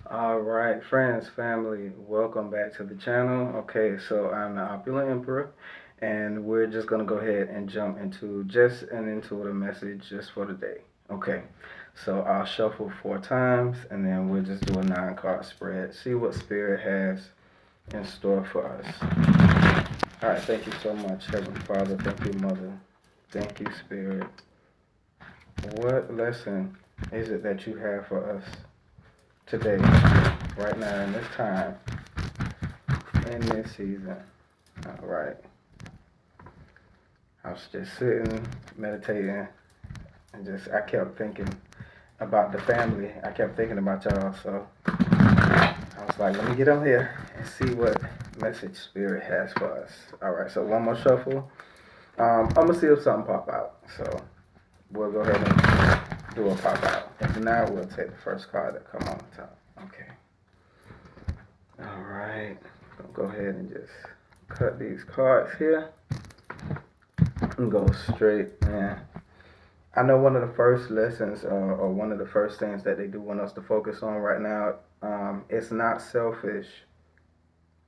All right, friends, family, welcome back to the channel. Okay, so I'm the Opulent Emperor, and we're just gonna go ahead and jump into the message just for the day. Okay, so I'll shuffle 4 times, and then we'll just do a 9 card spread. See what Spirit has in store for us. All right, thank you so much, Heavenly Father. Thank you, Mother. Thank you, Spirit. What lesson is it that you have for us today, right now, in this time, in this season? All right. I was just sitting, meditating, and I kept thinking about the family. I kept thinking about y'all, so I was like, let me get on here and see what message Spirit has for us. All right, so one more shuffle. I'm gonna see if something pop out. So we'll go ahead and do a pop out. If not, we'll take the first card that come on the top. Okay. All right. Gonna go ahead and just cut these cards here and go straight. Man, I know one of the first lessons or one of the first things that they do want us to focus on right now, it's not selfish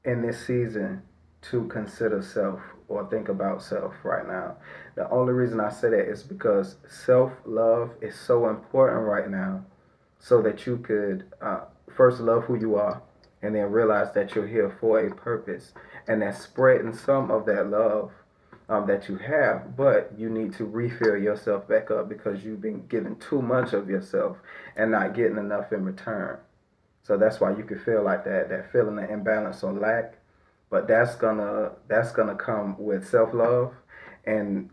in this season to consider self or think about self right now. The only reason I say that is because self-love is so important right now, so that you could first love who you are, and then realize that you're here for a purpose, and then spreading some of that love that you have, but you need to refill yourself back up because you've been giving too much of yourself and not getting enough in return. So that's why you can feel like that feeling of imbalance or lack. But that's gonna come with self love and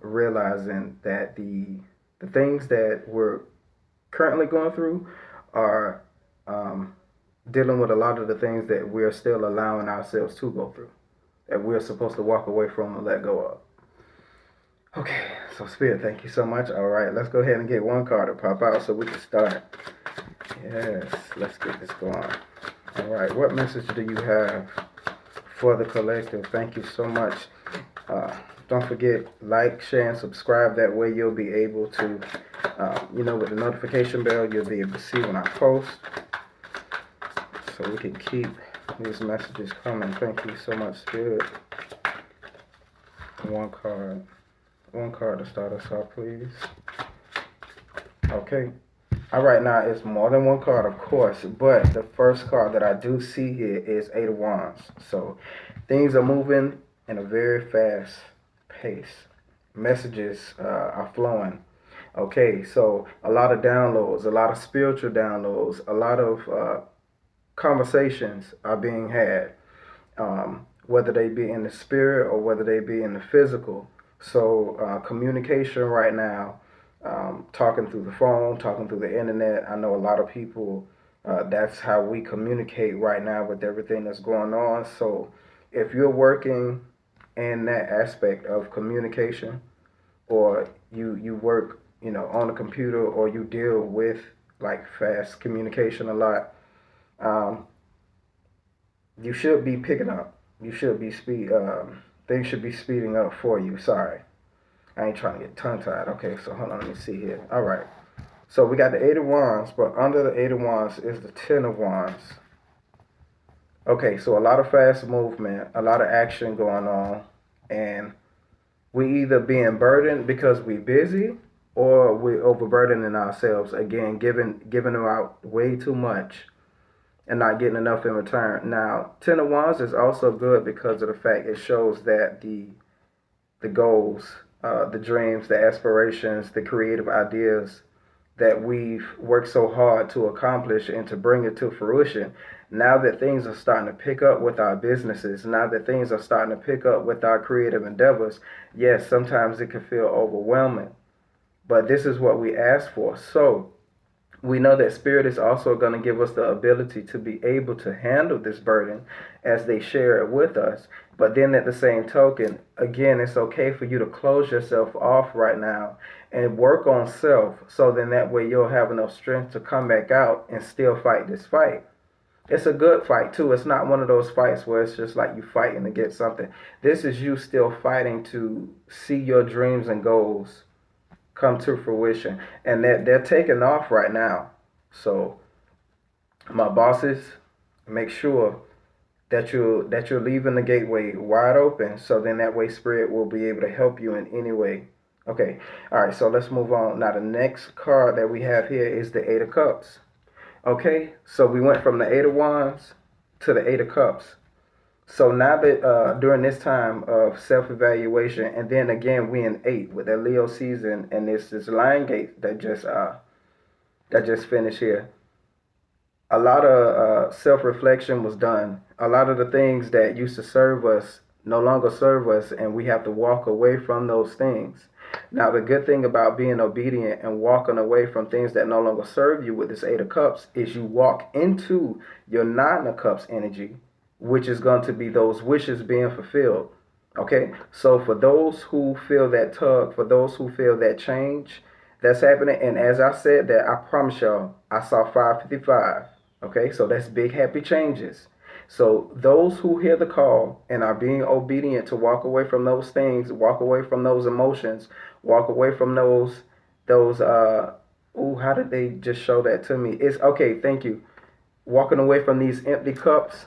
realizing that the things that we're currently going through are dealing with a lot of the things that we're still allowing ourselves to go through, that we're supposed to walk away from and let go of. Okay, so Spirit, thank you so much. All right, let's go ahead and get one card to pop out so we can start. Yes, let's get this going. All right, what message do you have for the collective? Thank you so much. Don't forget, like, share, and subscribe. That way you'll be able to, with the notification bell, you'll be able to see when I post. So we can keep these messages coming. Thank you so much, Spirit. One card. One card to start us off, please. Okay. All right, now it's more than one card, of course, but the first card that I do see here is Eight of Wands. So things are moving in a very fast pace. Messages are flowing. Okay, so a lot of downloads, a lot of spiritual downloads, a lot of conversations are being had, whether they be in the spirit or whether they be in the physical. So communication right now, talking through the phone, talking through the internet. I know a lot of people, that's how we communicate right now with everything that's going on. So if you're working in that aspect of communication, or you work, on a computer, or you deal with like fast communication a lot, you should be picking up. You should be things should be speeding up for you. Sorry. I ain't trying to get tongue tied. Okay, so hold on, let me see here. All right. So we got the Eight of Wands, but under the Eight of Wands is the Ten of Wands. Okay, so a lot of fast movement, a lot of action going on, and we either being burdened because we busy, or we're overburdening ourselves again, giving them out way too much and not getting enough in return. Now, Ten of Wands is also good because of the fact it shows that the goals, the dreams, the aspirations, the creative ideas that we've worked so hard to accomplish and to bring it to fruition. Now that things are starting to pick up with our businesses, now that things are starting to pick up with our creative endeavors, yes, sometimes it can feel overwhelming. But this is what we ask for. So we know that Spirit is also going to give us the ability to be able to handle this burden as they share it with us. But then at the same token, again, it's okay for you to close yourself off right now and work on self, so then that way you'll have enough strength to come back out and still fight this fight. It's a good fight too. It's not one of those fights where it's just like you fighting to get something. This is you still fighting to see your dreams and goals come to fruition, and they're taking off right now. So my bosses, make sure that you're leaving the gateway wide open, so then that way Spirit will be able to help you in any way. Okay, all right, so let's move on. Now the next card that we have here is the Eight of Cups. Okay, so we went from the Eight of Wands to the Eight of Cups. So now that during this time of self-evaluation, and then again we in eight with the Leo season, and this Lion Gate that just finished here. A lot of self-reflection was done. A lot of the things that used to serve us no longer serve us, and we have to walk away from those things. Now, the good thing about being obedient and walking away from things that no longer serve you with this Eight of Cups is you walk into your Nine of Cups energy, which is going to be those wishes being fulfilled. Okay, so for those who feel that tug, for those who feel that change that's happening, and as I said that, I promise y'all, I saw 555. Okay, so that's big happy changes. So those who hear the call and are being obedient to walk away from those things, walk away from those emotions, walk away from those how did they just show that to me? It's okay, thank you. Walking away from these empty cups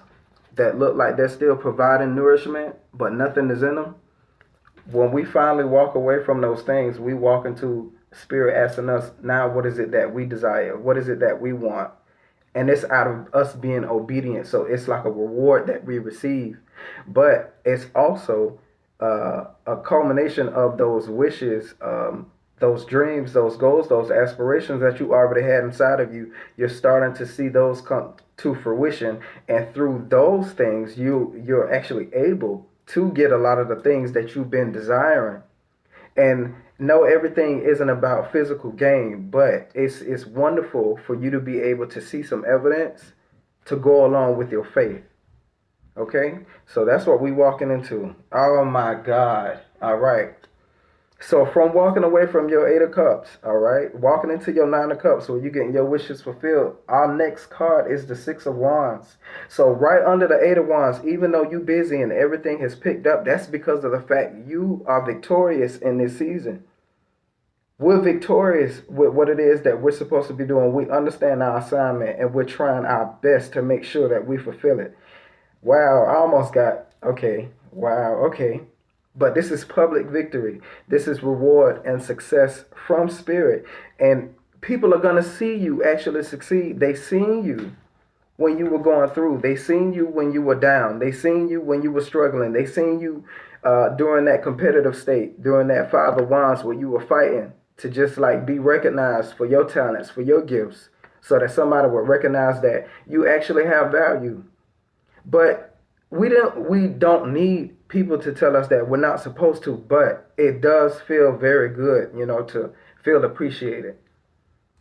that look like they're still providing nourishment, but nothing is in them. When we finally walk away from those things, we walk into Spirit asking us, now what is it that we desire? What is it that we want? And it's out of us being obedient. So it's like a reward that we receive, but it's also a culmination of those wishes, those dreams, those goals, those aspirations that you already had inside of you. You're starting to see those come to fruition, and through those things, you're actually able to get a lot of the things that you've been desiring. And no, everything isn't about physical gain, but it's wonderful for you to be able to see some evidence to go along with your faith. Okay, so that's what we walking into. Oh my God! All right. So from walking away from your Eight of Cups, all right, walking into your Nine of Cups, where you're getting your wishes fulfilled. Our next card is the Six of Wands. So right under the Eight of Wands, even though you're busy and everything has picked up, that's because of the fact you are victorious in this season. We're victorious with what it is that we're supposed to be doing. We understand our assignment, and we're trying our best to make sure that we fulfill it. Wow, I almost got, okay, wow, okay. But this is public victory. This is reward and success from Spirit. And people are going to see you actually succeed. They seen you when you were going through. They seen you when you were down. They seen you when you were struggling. They seen you during that competitive state, during that Five of Wands where you were fighting to just like be recognized for your talents, for your gifts, so that somebody would recognize that you actually have value. But we don't need people to tell us that we're not supposed to, but it does feel very good, to feel appreciated.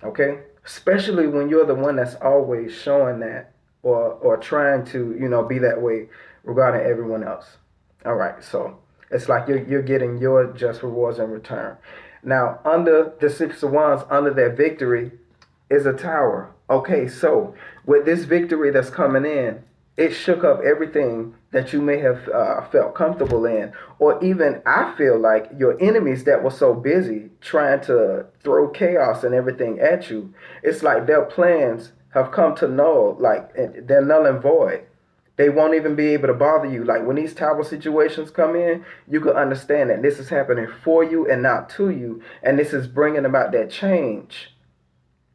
Okay? Especially when you're the one that's always showing that or trying to, be that way regarding everyone else. All right, so it's like you're getting your just rewards in return. Now, under the Six of Wands, under that victory, is a tower. Okay, so with this victory that's coming in, it shook up everything that you may have felt comfortable in. Or even, I feel like your enemies that were so busy trying to throw chaos and everything at you, it's like their plans have come to null, like they're null and void. They won't even be able to bother you. Like when these tower situations come in, you can understand that this is happening for you and not to you. And this is bringing about that change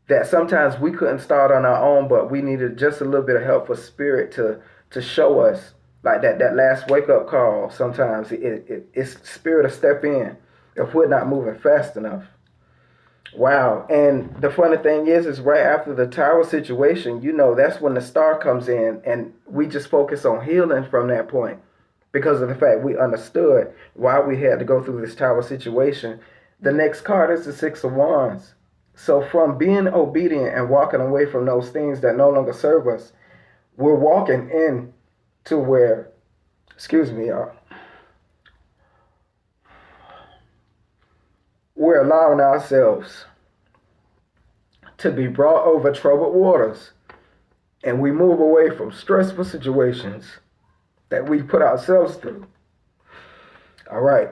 that sometimes we couldn't start on our own, but we needed just a little bit of help for Spirit to show us, like that last wake up call. Sometimes it's Spirit to step in if we're not moving fast enough. Wow. And the funny thing is right after the tower situation, that's when the star comes in, and we just focus on healing from that point because of the fact we understood why we had to go through this tower situation. The next card is the Six of Wands. So from being obedient and walking away from those things that no longer serve us, we're walking in to where, excuse me, y'all, we're allowing ourselves to be brought over troubled waters, and we move away from stressful situations that we put ourselves through. All right,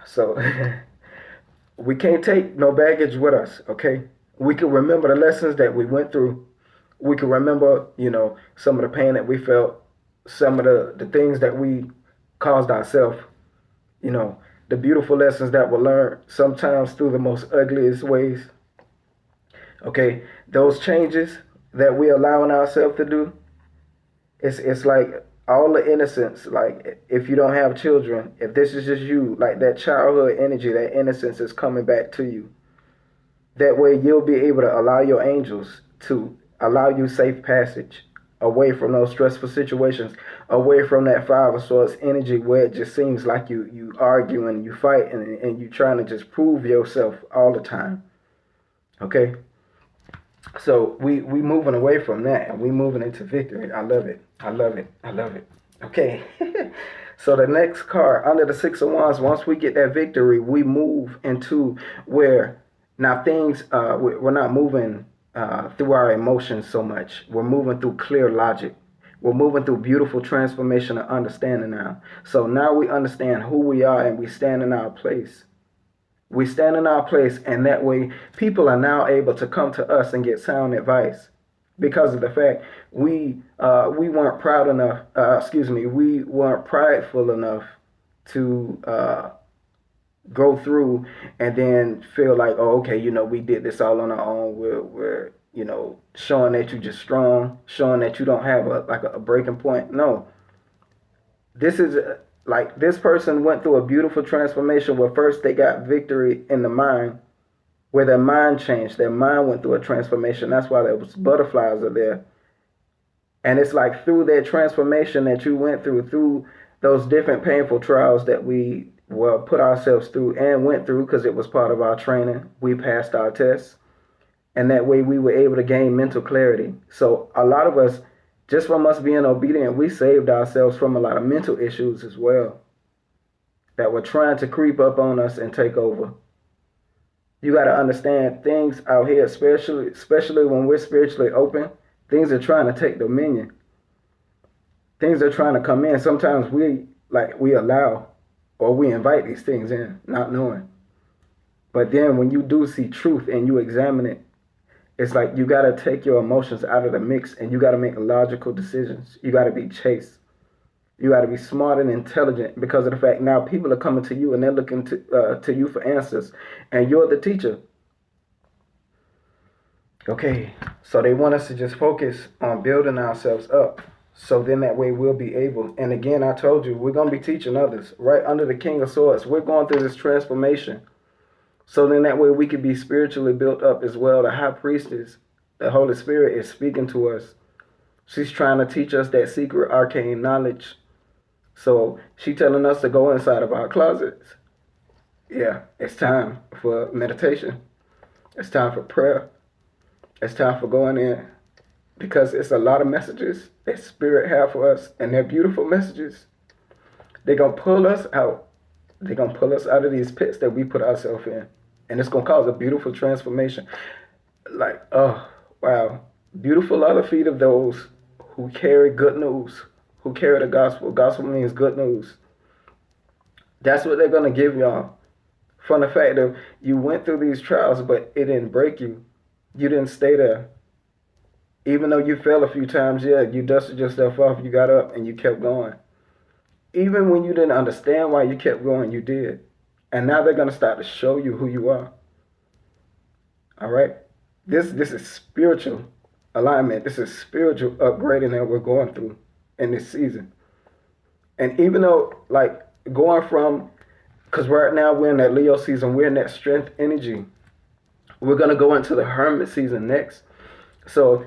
so we can't take no baggage with us, okay? We can remember the lessons that we went through. We can remember, some of the pain that we felt, some of the things that we caused ourselves, you know, the beautiful lessons that were learned, sometimes through the most ugliest ways. Okay, those changes that we're allowing ourselves to do, it's like all the innocence. Like if you don't have children, if this is just you, like that childhood energy, that innocence is coming back to you. That way you'll be able to allow your angels to allow you safe passage away from those stressful situations, away from that Five of Swords energy where it just seems like you argue and you fight and you trying to just prove yourself all the time. Okay? So we moving away from that and we moving into victory. I love it. I love it. I love it. Okay. So the next card under the Six of Wands, once we get that victory, we move into where now things we're not moving through our emotions so much. We're moving through clear logic. We're moving through beautiful transformation and understanding now. So now we understand who we are and we stand in our place. We stand in our place, and that way people are now able to come to us and get sound advice because of the fact we weren't proud enough. We weren't prideful enough to go through and then feel like, oh, okay, we did this all on our own. We're showing that you're just strong, showing that you don't have a breaking point. No, this is like this person went through a beautiful transformation where first they got victory in the mind, where their mind changed. Their mind went through a transformation. That's why those butterflies are there. And it's like through that transformation that you went through those different painful trials that we put ourselves through and went through because it was part of our training, we passed our tests. And that way we were able to gain mental clarity. So a lot of us, just from us being obedient, we saved ourselves from a lot of mental issues as well that were trying to creep up on us and take over. You got to understand things out here, especially when we're spiritually open, things are trying to take dominion. Things are trying to come in. Sometimes we allow or we invite these things in, not knowing. But then when you do see truth and you examine it, it's like you got to take your emotions out of the mix and you got to make logical decisions. You got to be chaste. You got to be smart and intelligent because of the fact now people are coming to you and they're looking to you for answers. And you're the teacher. Okay, so they want us to just focus on building ourselves up. So then that way we'll be able, and again, I told you, we're going to be teaching others. Right under the King of Swords, we're going through this transformation. So then that way we could be spiritually built up as well. The high priestess, the Holy Spirit is speaking to us. She's trying to teach us that secret arcane knowledge. So she's telling us to go inside of our closets. Yeah, it's time for meditation. It's time for prayer. It's time for going in. Because it's a lot of messages that Spirit have for us. And they're beautiful messages. They're going to pull us out. They're going to pull us out of these pits that we put ourselves in. And it's going to cause a beautiful transformation. Like, oh, wow. Beautiful are the feet of those who carry good news, who carry the gospel. Gospel means good news. That's what they're going to give y'all. From the fact that you went through these trials, but it didn't break you. You didn't stay there. Even though you fell a few times, yeah, you dusted yourself off, you got up, and you kept going. Even when you didn't understand why you kept going, you did. And now they're going to start to show you who you are. All right? This is spiritual alignment. This is spiritual upgrading that we're going through in this season. And even though, like, going from, because right now we're in that Leo season, we're in that strength energy. We're going to go into the Hermit season next. So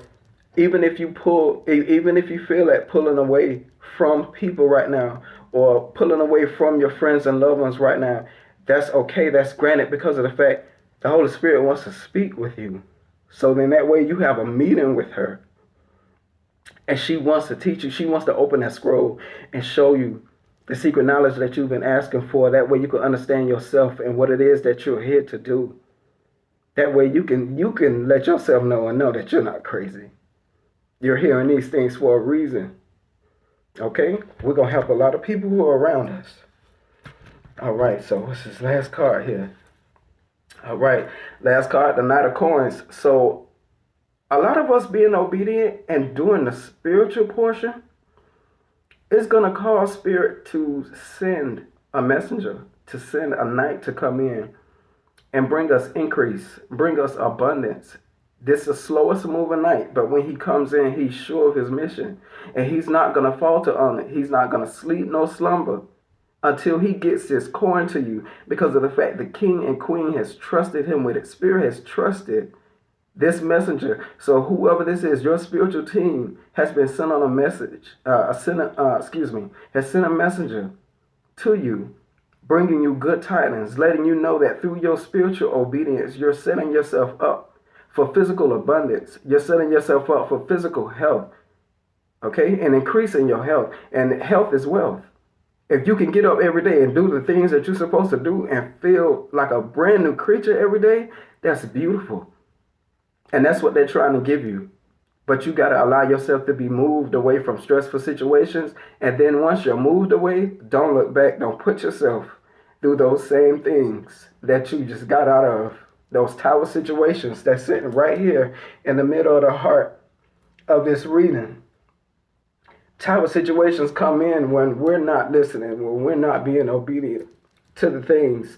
even if you feel that pulling away from people right now, or pulling away from your friends and loved ones right now, that's okay. That's granted because of the fact the Holy Spirit wants to speak with you. So then that way you have a meeting with her. And she wants to teach you. She wants to open that scroll and show you the secret knowledge that you've been asking for. That way you can understand yourself and what it is that you're here to do. That way you can let yourself know and know that you're not crazy. You're hearing these things for a reason. Okay? We're going to help a lot of people who are around us. All right, so what's this last card here? All right, last card, the Knight of Coins. So a lot of us being obedient and doing the spiritual portion is going to cause Spirit to send a messenger, to send a knight to come in and bring us increase, bring us abundance. This is the slowest moving knight, but when he comes in, he's sure of his mission. And he's not going to falter on it. He's not going to sleep nor slumber until he gets this coin to you, because of the fact the king and queen has trusted him with it. Spirit has trusted this messenger. So whoever this is, your spiritual team has been sent on a message, has sent a messenger to you, bringing you good tidings, letting you know that through your spiritual obedience, you're setting yourself up for physical abundance. You're setting yourself up for physical health, okay, and increasing your health. And health is wealth. If you can get up every day and do the things that you're supposed to do and feel like a brand new creature every day, that's beautiful. And that's what they're trying to give you. But you got to allow yourself to be moved away from stressful situations. And then once you're moved away, don't look back. Don't put yourself through those same things that you just got out of. Those tower situations that's sitting right here in the middle of the heart of this reading. Tower situations come in when we're not listening, when we're not being obedient to the things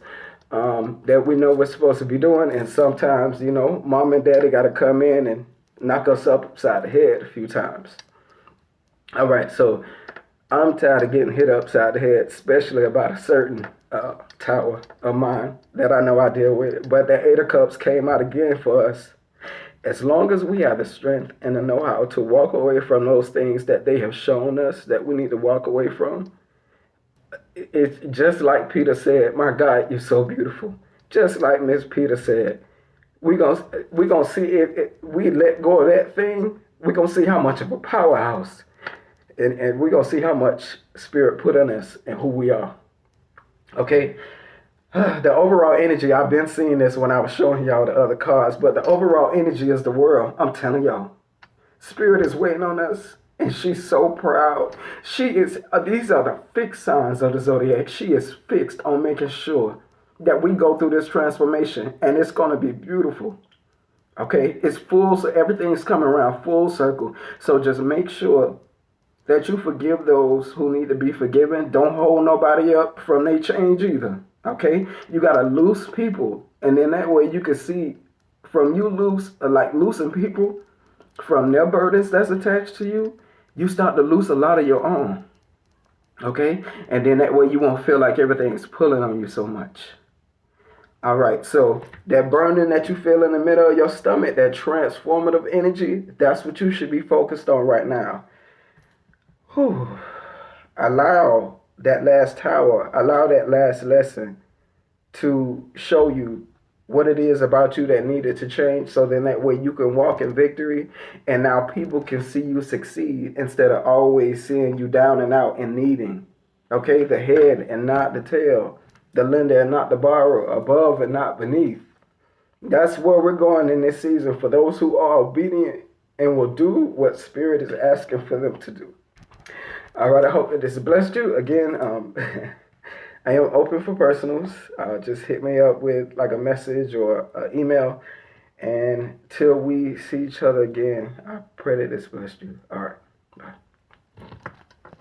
that we know we're supposed to be doing. And sometimes, mom and daddy got to come in and knock us upside the head a few times. All right, so I'm tired of getting hit upside the head, especially about a certain tower of mine that I know I deal with. But the Eight of Cups came out again for us. As long as we have the strength and the know-how to walk away from those things that they have shown us that we need to walk away from, it's just like Peter said, my God, you're so beautiful. Just like Miss Peter said, we're gonna see if we let go of that thing, we're gonna see how much of a powerhouse, and we're gonna see how much Spirit put in us and who we are. Okay. The overall energy, I've been seeing this when I was showing y'all the other cards, but the overall energy is the world. I'm telling y'all, Spirit is waiting on us, and she's so proud. These are the fixed signs of the zodiac. She is fixed on making sure that we go through this transformation, and it's going to be beautiful. Okay, it's full, so everything's coming around full circle. So just make sure that you forgive those who need to be forgiven. Don't hold nobody up from their change either. Okay, you gotta loose people, and then that way you can see from you loosen people from their burdens that's attached to you. You start to loose a lot of your own. Okay, and then that way you won't feel like everything's pulling on you so much. All right, so that burning that you feel in the middle of your stomach, that transformative energy, that's what you should be focused on right now. Whew. Allow that last tower, allow that last lesson to show you what it is about you that needed to change, so then that way you can walk in victory, and now people can see you succeed instead of always seeing you down and out and needing. Okay, the head and not the tail, the lender and not the borrower, above and not beneath. That's where we're going in this season for those who are obedient and will do what Spirit is asking for them to do. All right, I hope that this blessed you. Again, I am open for personals. Just hit me up with like a message or an email. And till we see each other again, I pray that this blessed you. All right, bye.